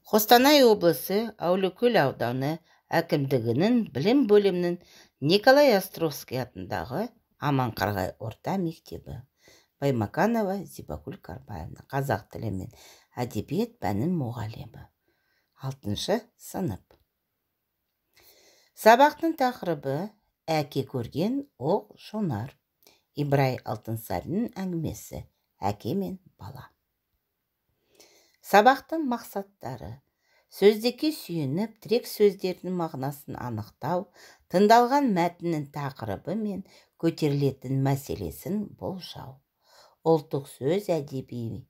Қостанай облысы Әулиекөл ауданы әкімдігінің білім бөлімінің Николай Островский атындағы Аманқарағай орта мектебі. Баймаканова Зибагүл Карбаевна, қазақ тілі мен әдебиет пәнінің мұғалімі. 6 сынып. Сабақтың тақырыбы әке көрген оқ жонар. Ибрай Алтынсариннің әңгімесі әке мен бала. Сабақтың мақсаттары: сөздікке сүйеніп, тірек сөздердің мағынасын анықтау, тыңдалған мәтіннің тақырыбы мен көтерілетін мәселесін болжау. Ұлттық сөз әдеби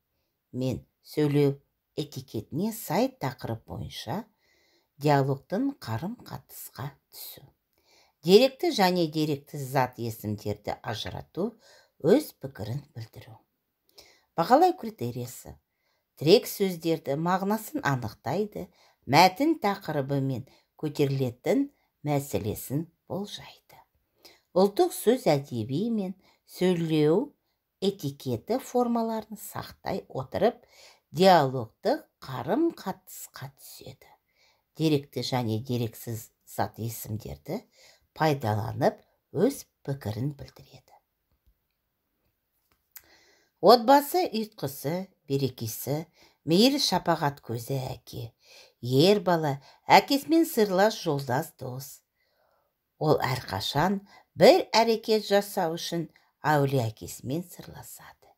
мен сөйлеу этикетіне сай тақырып бойынша диалогтың қарым-қатынасқа түсу. Деректі және деректі зат есімдерді ажырату, өз пікірін білдіру. Бағалау критериясы: тірек сөздерді мағынасын анықтайды, мәтін тақырыбы мен көтерілетін мәселесін болжайды. Ұлттық сөз әдеби мен сөйлеу этикеті формаларын сақтай отырып, диалогтық қарым-қатынасқа түседі. Деректі және дерексіз зат есімдерді пайдаланып, өз пікірін білдіреді. Отбасы ұйытқысы, берекесі, мейір шапағат көзі әке. Ер бала әкесімен сырлас жолдас дос. Ол әрқашан бір әрекет жасау үшін әулие әкесімен сырласады.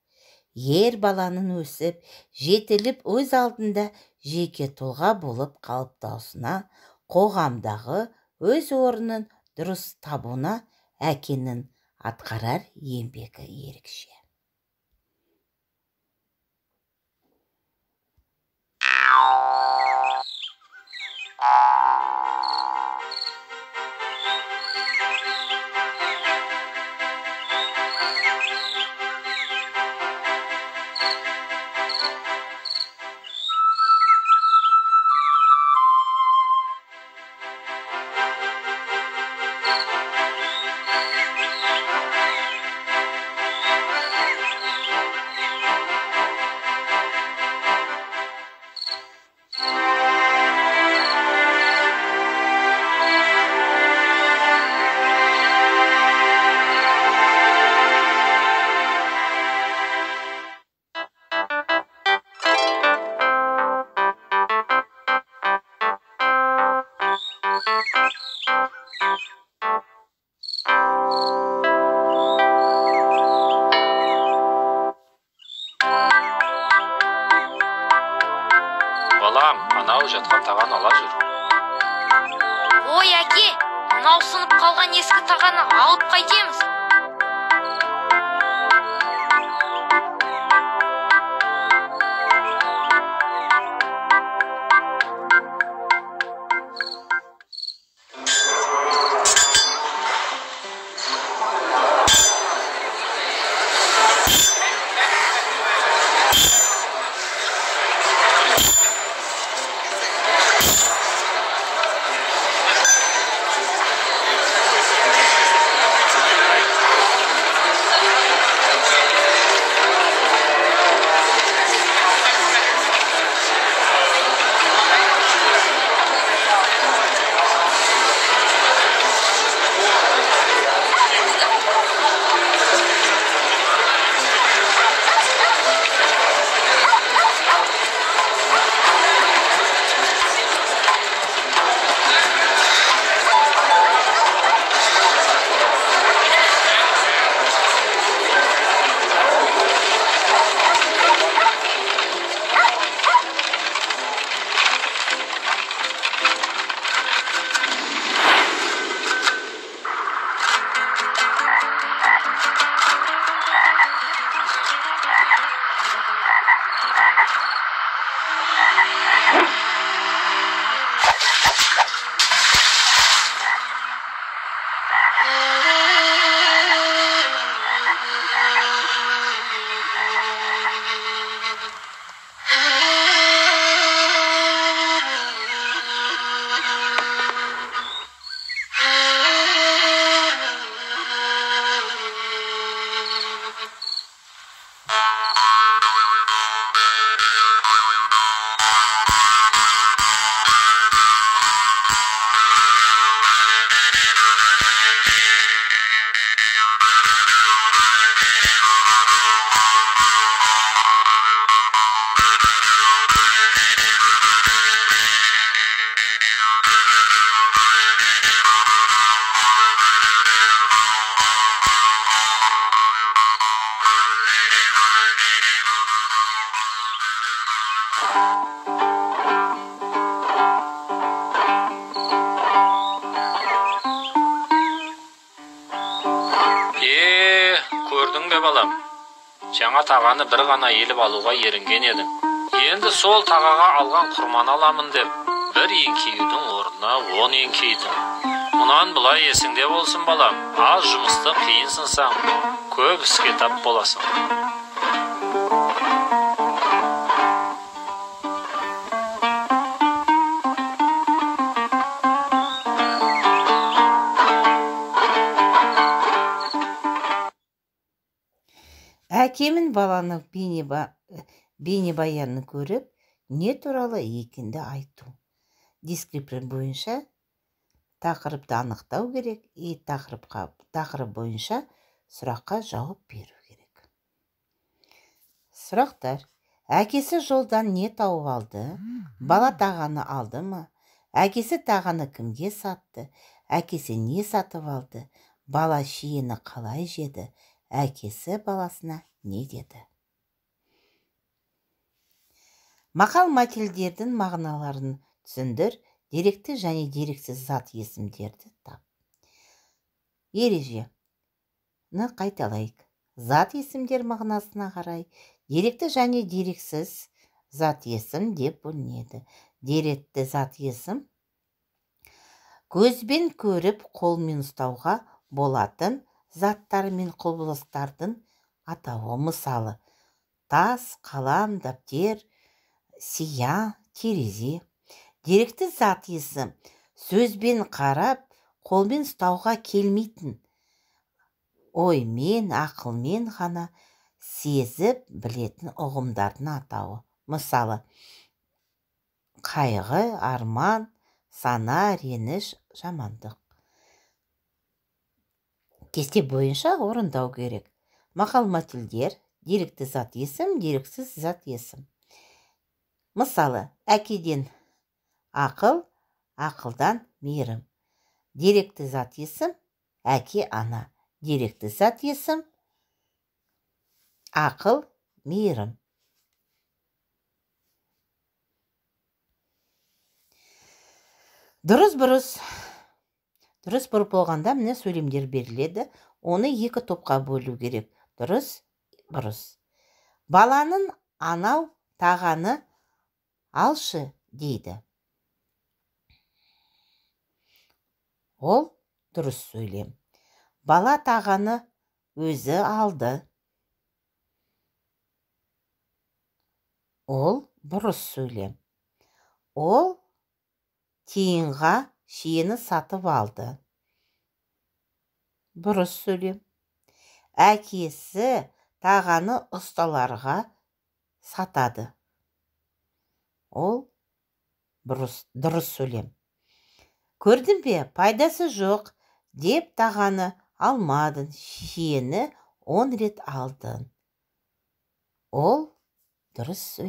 Ер баланың өсіп, жетіліп, өз алдында жеке тұлға болып қалыптасуына, қоғамдағы өз орнын дұрыс табуына әкенің атқарар еңбегі ерекше. Балам, анау жатқан таған ала жүр. Ой, әке, мынау сынып қалған ескі тағаны алып қайтеміз. әке балам, жаңа тағаны бір ғана еліп алуға ерінген едің. Енді сол тағаға алған құрман аламын деп, бір еңкеюдің орнына 10 еңкейдің. Мұнан бұлай есіңде болсын балам, аз жұмысты қиын сынсаң, көп іске тап боласың. Әкемін баланың бейнебаянын көріп, не туралы екенді айту. Дескрипторы бойынша тақырыпты анықтау керек, тақырып бойынша сұраққа жауап беру керек. Сұрақтар: әкесі жолдан не тауып алды? Бала тағаны алды ма? Әкесі тағаны кімге сатты? Әкесі не сатып алды? Бала шиені қалай жеді? Әкесі баласына не деді? Мақал мәтелдердің мағыналарын түсіндір, деректі және дерексіз зат есімдерді тап. Ережені қайталайық. Зат есімдер мағынасына қарай деректі және дерексіз зат есім деп бөлінеді. Деректі зат есім көзбен көріп, қолмен ұстауға болатын заттар мен құбылыстардың атауы. Мысалы, тас, қалам, дәптер, сия, терезе. Деректі зат есім сөзбен қарап, қолмен ұстауға келмейтін, оймен, ақылмен ғана сезіп білетін ұғымдардың атауы. Мысалы, қайғы, арман, сана, реніш, жамандық. Кесте бойынша орындау керек. Мақал мәтелдер: деректі зат есім, дерексіз зат есім. Мысалы, әкеден ақыл, ақылдан мейірім. Деректі зат есім әке, ана. Деректі зат есім ақыл, мейірім. Дұрыс бұрып болғанда міне сөйлемдер беріледі. Оны екі топқа бөлу керек. Дұрыс, бұрыс. Баланың анау тағаны алшы дейді. Ол дұрыс сөйлем. Бала тағаны өзі алды. Ол бұрыс сөйлем. Ол тиынға шиені сатып алды. Бұрыс сөйлем. Әкесі тағаны ұсталарға сатады. Ол дұрыс сөйлем. Көрдің бе, пайдасы жоқ деп тағаны алмадың, шиені 10 рет алдың. Ол дұрыс сөйлем.